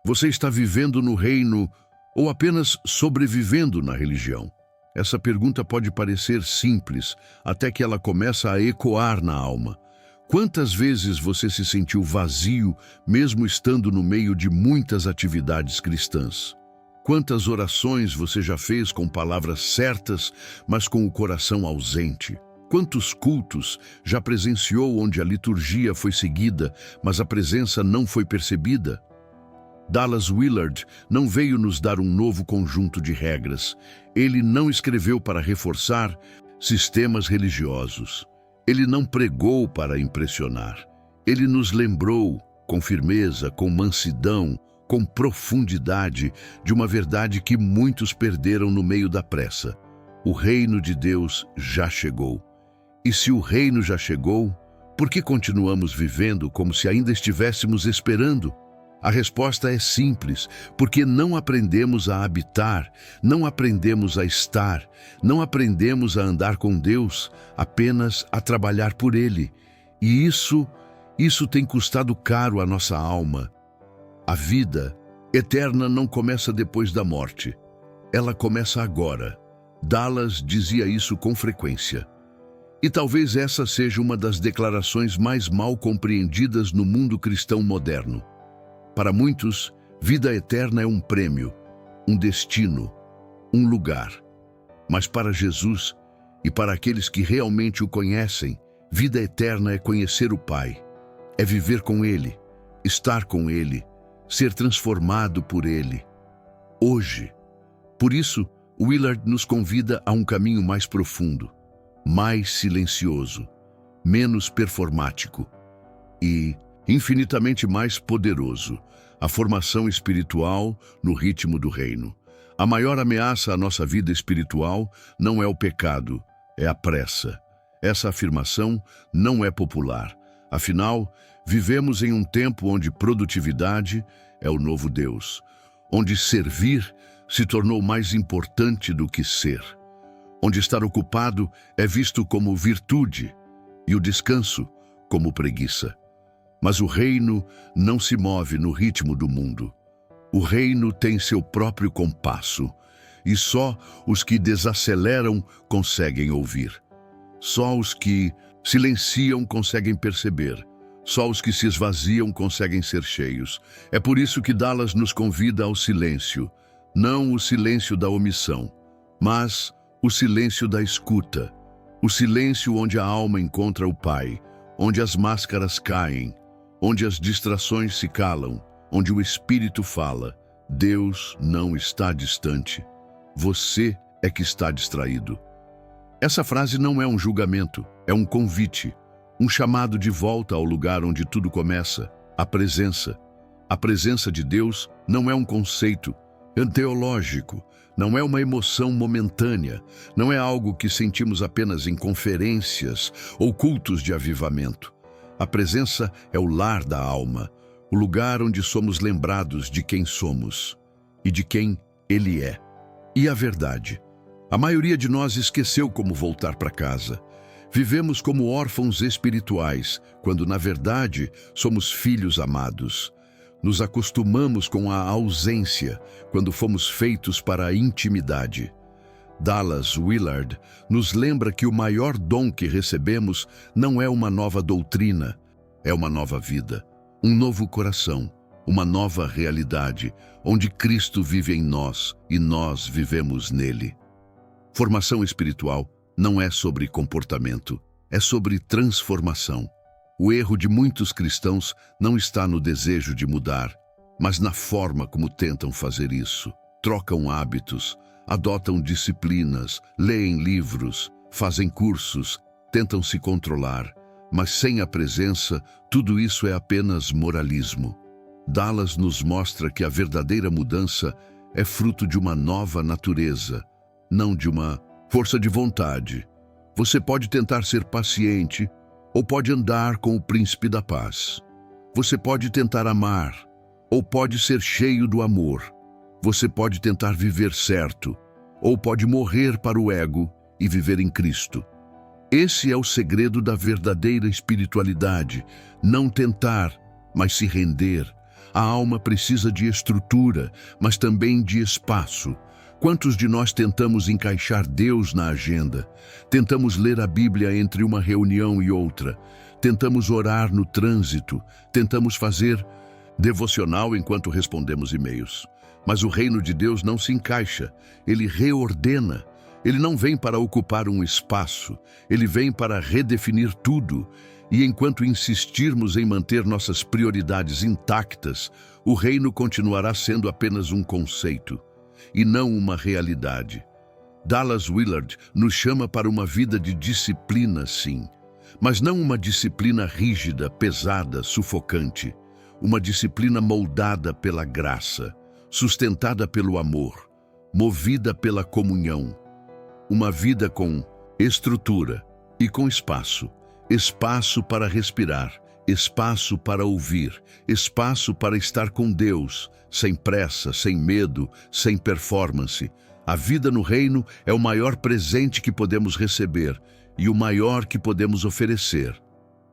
Você está vivendo no reino ou apenas sobrevivendo na religião? Essa pergunta pode parecer simples, até que ela começa a ecoar na alma. Quantas vezes você se sentiu vazio, mesmo estando no meio de muitas atividades cristãs? Quantas orações você já fez com palavras certas, mas com o coração ausente? Quantos cultos já presenciou onde a liturgia foi seguida, mas a presença não foi percebida? Dallas Willard não veio nos dar um novo conjunto de regras. Ele não escreveu para reforçar sistemas religiosos. Ele não pregou para impressionar. Ele nos lembrou, com firmeza, com mansidão, com profundidade, de uma verdade que muitos perderam no meio da pressa. O reino de Deus já chegou. E se o reino já chegou, por que continuamos vivendo como se ainda estivéssemos esperando? A resposta é simples, porque não aprendemos a habitar, não aprendemos a estar, não aprendemos a andar com Deus, apenas a trabalhar por Ele. E isso tem custado caro à nossa alma. A vida eterna não começa depois da morte. Ela começa agora. Dallas dizia isso com frequência. E talvez essa seja uma das declarações mais mal compreendidas no mundo cristão moderno. Para muitos, vida eterna é um prêmio, um destino, um lugar. Mas para Jesus e para aqueles que realmente o conhecem, vida eterna é conhecer o Pai, é viver com Ele, estar com Ele, ser transformado por Ele. Hoje. Por isso, Willard nos convida a um caminho mais profundo, mais silencioso, menos performático e infinitamente mais poderoso, a formação espiritual no ritmo do reino. A maior ameaça à nossa vida espiritual não é o pecado, é a pressa. Essa afirmação não é popular. Afinal, vivemos em um tempo onde produtividade é o novo Deus, onde servir se tornou mais importante do que ser, onde estar ocupado é visto como virtude e o descanso como preguiça. Mas o reino não se move no ritmo do mundo. O reino tem seu próprio compasso, e só os que desaceleram conseguem ouvir. Só os que silenciam conseguem perceber. Só os que se esvaziam conseguem ser cheios. É por isso que Dallas nos convida ao silêncio. Não o silêncio da omissão, mas o silêncio da escuta. O silêncio onde a alma encontra o Pai, onde as máscaras caem, onde as distrações se calam, onde o Espírito fala. Deus não está distante. Você é que está distraído. Essa frase não é um julgamento, é um convite, um chamado de volta ao lugar onde tudo começa, a presença. A presença de Deus não é um conceito teológico, não é uma emoção momentânea, não é algo que sentimos apenas em conferências ou cultos de avivamento. A presença é o lar da alma, o lugar onde somos lembrados de quem somos e de quem Ele é. E a verdade: a maioria de nós esqueceu como voltar para casa. Vivemos como órfãos espirituais, quando na verdade somos filhos amados. Nos acostumamos com a ausência, quando fomos feitos para a intimidade. Dallas Willard nos lembra que o maior dom que recebemos não é uma nova doutrina, é uma nova vida, um novo coração, uma nova realidade, onde Cristo vive em nós e nós vivemos nele. Formação espiritual não é sobre comportamento, é sobre transformação. O erro de muitos cristãos não está no desejo de mudar, mas na forma como tentam fazer isso. Trocam hábitos, adotam disciplinas, leem livros, fazem cursos, tentam se controlar, mas sem a presença, tudo isso é apenas moralismo. Dallas nos mostra que a verdadeira mudança é fruto de uma nova natureza, não de uma força de vontade. Você pode tentar ser paciente ou pode andar com o príncipe da paz. Você pode tentar amar ou pode ser cheio do amor. Você pode tentar viver certo ou pode morrer para o ego e viver em Cristo. Esse é o segredo da verdadeira espiritualidade, não tentar, mas se render, A alma precisa de estrutura, mas também de espaço. Quantos de nós tentamos encaixar Deus na agenda? Tentamos ler a Bíblia entre uma reunião e outra. Tentamos orar no trânsito. Tentamos fazer devocional enquanto respondemos e-mails. Mas o reino de Deus não se encaixa. Ele reordena. Ele não vem para ocupar um espaço. Ele vem para redefinir tudo. E enquanto insistirmos em manter nossas prioridades intactas, o reino continuará sendo apenas um conceito e não uma realidade. Dallas Willard nos chama para uma vida de disciplina, sim, mas não uma disciplina rígida, pesada, sufocante. Uma disciplina moldada pela graça, sustentada pelo amor, movida pela comunhão. Uma vida com estrutura e com espaço. Espaço para respirar, espaço para ouvir, espaço para estar com Deus, sem pressa, sem medo, sem performance. A vida no reino é o maior presente que podemos receber e o maior que podemos oferecer.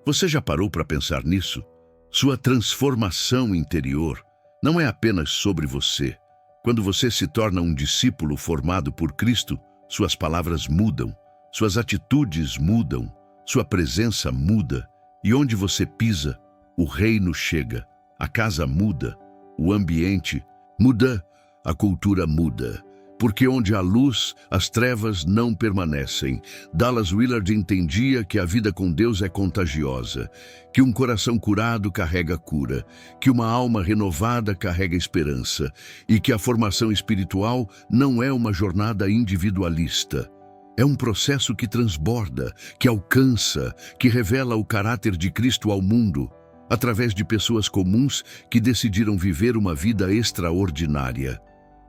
Você já parou para pensar nisso? Sua transformação interior não é apenas sobre você. Quando você se torna um discípulo formado por Cristo, suas palavras mudam, suas atitudes mudam, sua presença muda, e onde você pisa, o reino chega. A casa muda, o ambiente muda, a cultura muda. Porque onde há luz, as trevas não permanecem. Dallas Willard entendia que a vida com Deus é contagiosa, que um coração curado carrega cura, que uma alma renovada carrega esperança, e que a formação espiritual não é uma jornada individualista. É um processo que transborda, que alcança, que revela o caráter de Cristo ao mundo, através de pessoas comuns que decidiram viver uma vida extraordinária.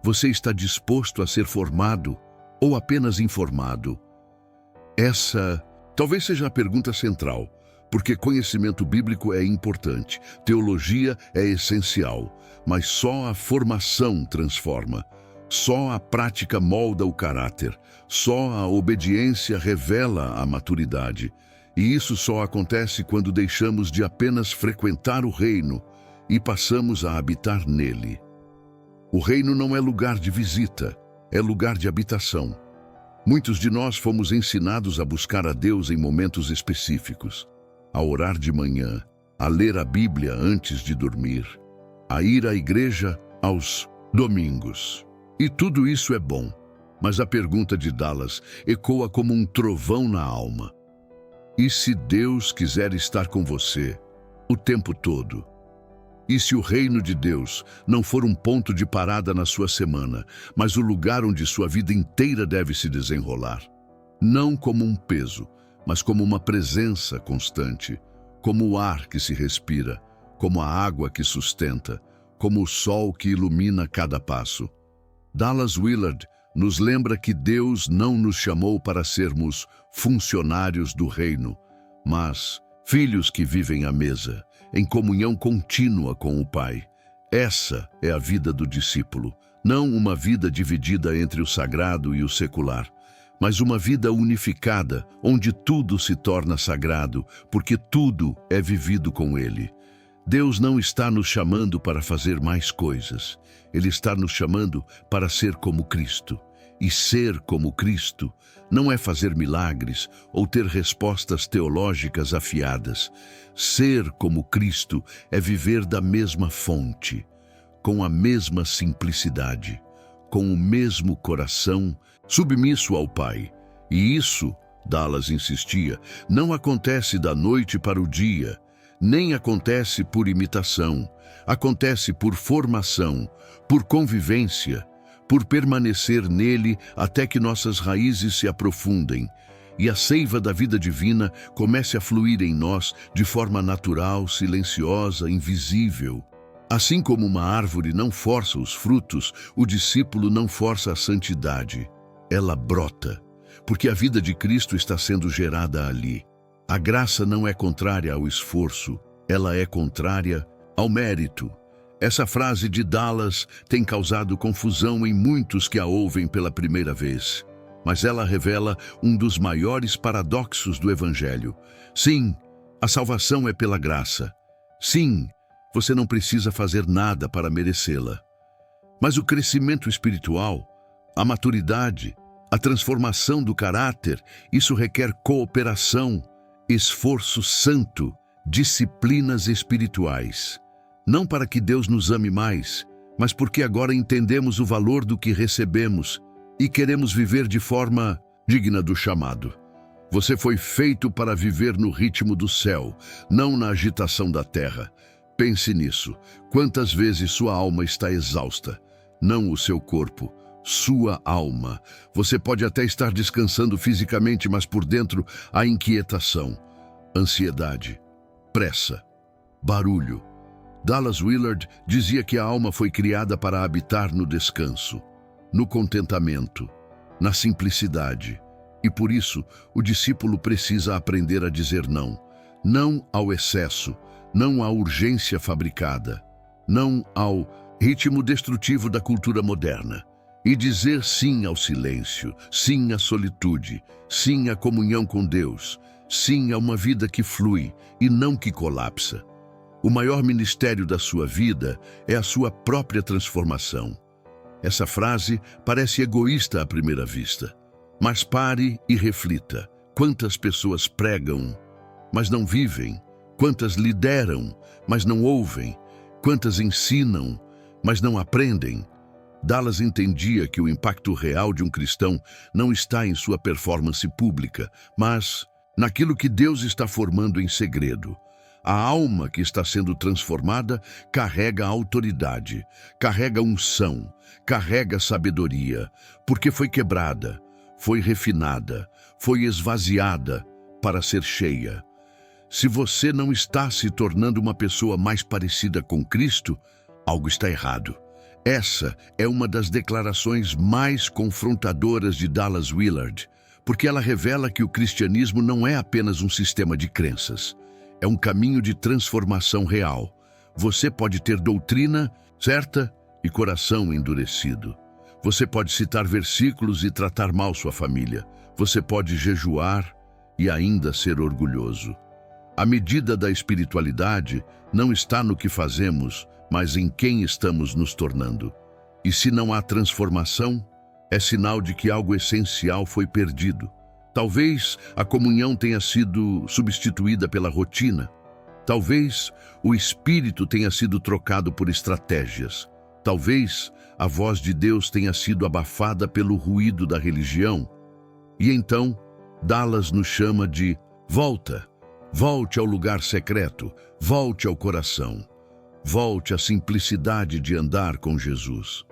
Você está disposto a ser formado ou apenas informado? Essa talvez seja a pergunta central, porque conhecimento bíblico é importante, teologia é essencial, mas só a formação transforma. Só a prática molda o caráter, só a obediência revela a maturidade. E isso só acontece quando deixamos de apenas frequentar o reino e passamos a habitar nele. O reino não é lugar de visita, é lugar de habitação. Muitos de nós fomos ensinados a buscar a Deus em momentos específicos, a orar de manhã, a ler a Bíblia antes de dormir, a ir à igreja aos domingos. E tudo isso é bom, mas a pergunta de Dallas ecoa como um trovão na alma. E se Deus quiser estar com você o tempo todo? E se o reino de Deus não for um ponto de parada na sua semana, mas o lugar onde sua vida inteira deve se desenrolar? Não como um peso, mas como uma presença constante, como o ar que se respira, como a água que sustenta, como o sol que ilumina cada passo. Dallas Willard nos lembra que Deus não nos chamou para sermos funcionários do reino, mas filhos que vivem à mesa, em comunhão contínua com o Pai. Essa é a vida do discípulo, não uma vida dividida entre o sagrado e o secular, mas uma vida unificada, onde tudo se torna sagrado, porque tudo é vivido com Ele. Deus não está nos chamando para fazer mais coisas. Ele está nos chamando para ser como Cristo. E ser como Cristo não é fazer milagres ou ter respostas teológicas afiadas. Ser como Cristo é viver da mesma fonte, com a mesma simplicidade, com o mesmo coração, submisso ao Pai. E isso, Dallas insistia, não acontece da noite para o dia, nem acontece por imitação, acontece por formação, por convivência, por permanecer nele até que nossas raízes se aprofundem e a seiva da vida divina comece a fluir em nós de forma natural, silenciosa, invisível. Assim como uma árvore não força os frutos, o discípulo não força a santidade. Ela brota, porque a vida de Cristo está sendo gerada ali. A graça não é contrária ao esforço, ela é contrária ao mérito. Essa frase de Dallas tem causado confusão em muitos que a ouvem pela primeira vez, mas ela revela um dos maiores paradoxos do Evangelho. Sim, a salvação é pela graça. Sim, Você não precisa fazer nada para merecê-la. Mas o crescimento espiritual, a maturidade, a transformação do caráter, isso requer cooperação, esforço santo, disciplinas espirituais. Não para que Deus nos ame mais, mas porque agora entendemos o valor do que recebemos e queremos viver de forma digna do chamado. Você foi feito para viver no ritmo do céu, não na agitação da terra. Pense nisso. Quantas vezes sua alma está exausta? Não o seu corpo, sua alma. Você pode até estar descansando fisicamente, mas por dentro há inquietação, ansiedade, pressa, barulho. Dallas Willard dizia que a alma foi criada para habitar no descanso, no contentamento, na simplicidade. E por isso, o discípulo precisa aprender a dizer não. Não ao excesso, não à urgência fabricada, não ao ritmo destrutivo da cultura moderna. E dizer sim ao silêncio, sim à solitude, sim à comunhão com Deus, sim a uma vida que flui e não que colapsa. O maior ministério da sua vida é a sua própria transformação. Essa frase parece egoísta à primeira vista. Mas pare e reflita. Quantas pessoas pregam, mas não vivem? Quantas lideram, mas não ouvem? Quantas ensinam, mas não aprendem? Dallas entendia que o impacto real de um cristão não está em sua performance pública, mas naquilo que Deus está formando em segredo. A alma que está sendo transformada carrega autoridade, carrega unção, carrega sabedoria, porque foi quebrada, foi refinada, foi esvaziada para ser cheia. Se você não está se tornando uma pessoa mais parecida com Cristo, algo está errado. Essa é uma das declarações mais confrontadoras de Dallas Willard, porque ela revela que o cristianismo não é apenas um sistema de crenças. É um caminho de transformação real. Você pode ter doutrina certa e coração endurecido. Você pode citar versículos e tratar mal sua família. Você pode jejuar e ainda ser orgulhoso. A medida da espiritualidade não está no que fazemos, mas em quem estamos nos tornando. E se não há transformação, é sinal de que algo essencial foi perdido. Talvez a comunhão tenha sido substituída pela rotina. Talvez o espírito tenha sido trocado por estratégias. Talvez a voz de Deus tenha sido abafada pelo ruído da religião. E então, Dallas nos chama de volta. Volte ao lugar secreto, volte ao coração. Volte à simplicidade de andar com Jesus.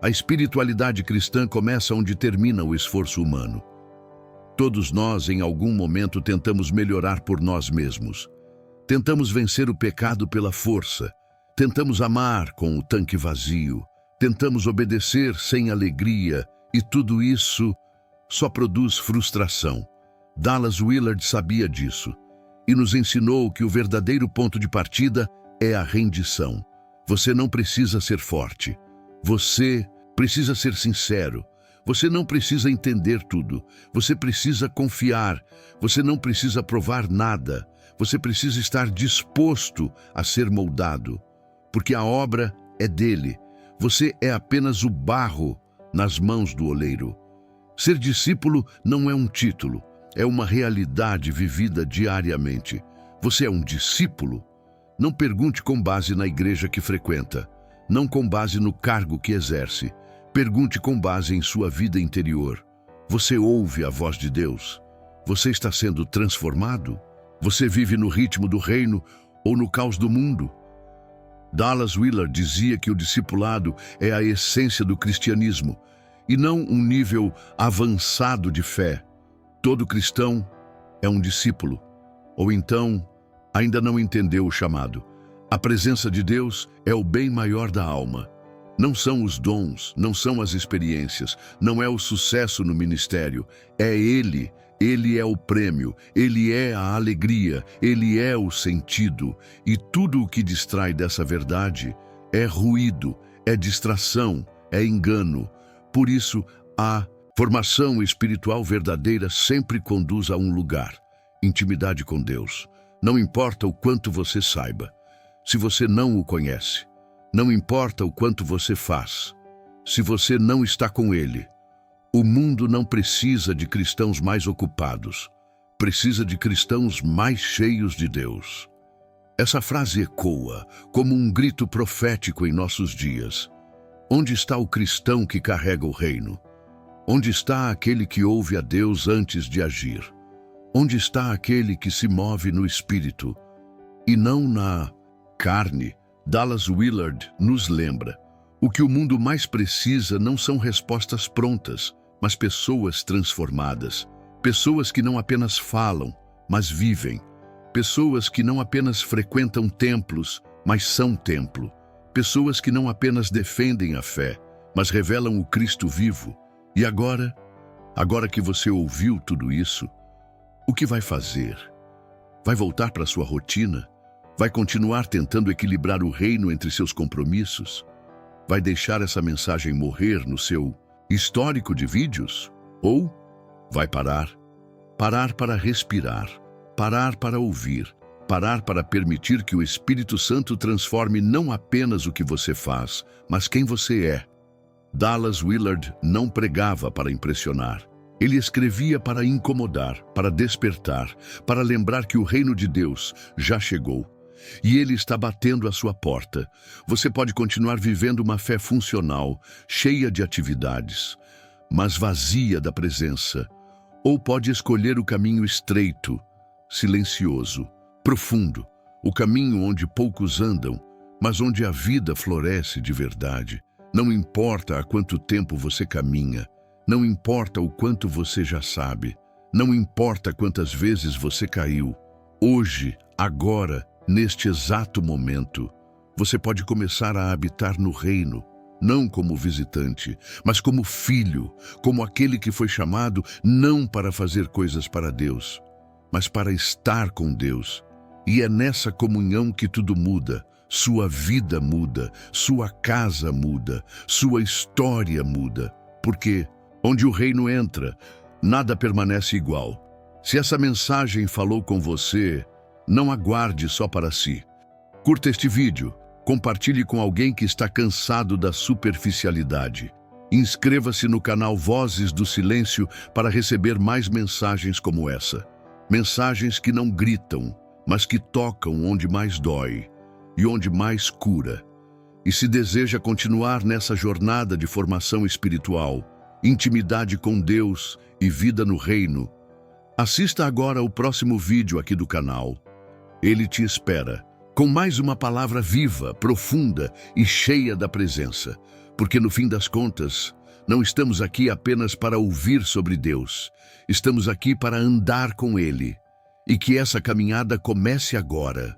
A espiritualidade cristã começa onde termina o esforço humano. Todos nós, em algum momento, tentamos melhorar por nós mesmos. Tentamos vencer o pecado pela força. Tentamos amar com o tanque vazio. Tentamos obedecer sem alegria. E tudo isso só produz frustração. Dallas Willard sabia disso e nos ensinou que o verdadeiro ponto de partida é a rendição. Você não precisa ser forte. Você precisa ser sincero. Você não precisa entender tudo. Você precisa confiar. Você não precisa provar nada. Você precisa estar disposto a ser moldado, porque a obra é dele. Você é apenas o barro nas mãos do oleiro. Ser discípulo não é um título, é uma realidade vivida diariamente. Você é um discípulo? Não pergunte com base na igreja que frequenta, não com base no cargo que exerce. Pergunte com base em sua vida interior. Você ouve a voz de Deus? Você está sendo transformado? Você vive no ritmo do reino ou no caos do mundo? Dallas Willard dizia que o discipulado é a essência do cristianismo e não um nível avançado de fé. Todo cristão é um discípulo, ou então ainda não entendeu o chamado. A presença de Deus é o bem maior da alma. Não são os dons, não são as experiências, não é o sucesso no ministério, é Ele. Ele é o prêmio, Ele é a alegria, Ele é o sentido. E tudo o que distrai dessa verdade é ruído, é distração, é engano. Por isso, a formação espiritual verdadeira sempre conduz a um lugar: intimidade com Deus. Não importa o quanto você saiba. se você não o conhece. Não importa o quanto você faz. Se você não está com Ele, o mundo não precisa de cristãos mais ocupados. Precisa de cristãos mais cheios de Deus. Essa frase ecoa como um grito profético em nossos dias. Onde está o cristão que carrega o reino? Onde está aquele que ouve a Deus antes de agir? Onde está aquele que se move no espírito e não na carne? Dallas Willard nos lembra: o que o mundo mais precisa não são respostas prontas, mas pessoas transformadas. Pessoas que não apenas falam, mas vivem. Pessoas que não apenas frequentam templos, mas são templo. Pessoas que não apenas defendem a fé, mas revelam o Cristo vivo. E agora que você ouviu tudo isso, o que vai fazer? Vai voltar para sua rotina? Vai continuar tentando equilibrar o reino entre seus compromissos? Vai deixar essa mensagem morrer no seu histórico de vídeos? Ou vai parar? Parar para respirar, parar para ouvir, parar para permitir que o Espírito Santo transforme não apenas o que você faz, mas quem você é. Dallas Willard não pregava para impressionar. Ele escrevia para incomodar, para despertar, para lembrar que o reino de Deus já chegou. E Ele está batendo à sua porta. Você pode continuar vivendo uma fé funcional, cheia de atividades, mas vazia da presença. Ou pode escolher o caminho estreito, silencioso, profundo, o caminho onde poucos andam, mas onde a vida floresce de verdade. Não importa há quanto tempo você caminha, não importa o quanto você já sabe, não importa quantas vezes você caiu. Hoje, agora, neste exato momento, você pode começar a habitar no reino, não como visitante, mas como filho, como aquele que foi chamado não para fazer coisas para Deus, mas para estar com Deus. E é nessa comunhão que tudo muda. Sua vida muda, sua casa muda, sua história muda. Porque onde o reino entra, nada permanece igual. Se essa mensagem falou com você, não aguarde só para si. Curta este vídeo, compartilhe com alguém que está cansado da superficialidade. Inscreva-se no canal Vozes do Silêncio para receber mais mensagens como essa. Mensagens que não gritam, mas que tocam onde mais dói e onde mais cura. E se deseja continuar nessa jornada de formação espiritual, intimidade com Deus e vida no reino, assista agora o próximo vídeo aqui do canal. Ele te espera, com mais uma palavra viva, profunda e cheia da presença. Porque no fim das contas, não estamos aqui apenas para ouvir sobre Deus. Estamos aqui para andar com Ele. E que essa caminhada comece agora.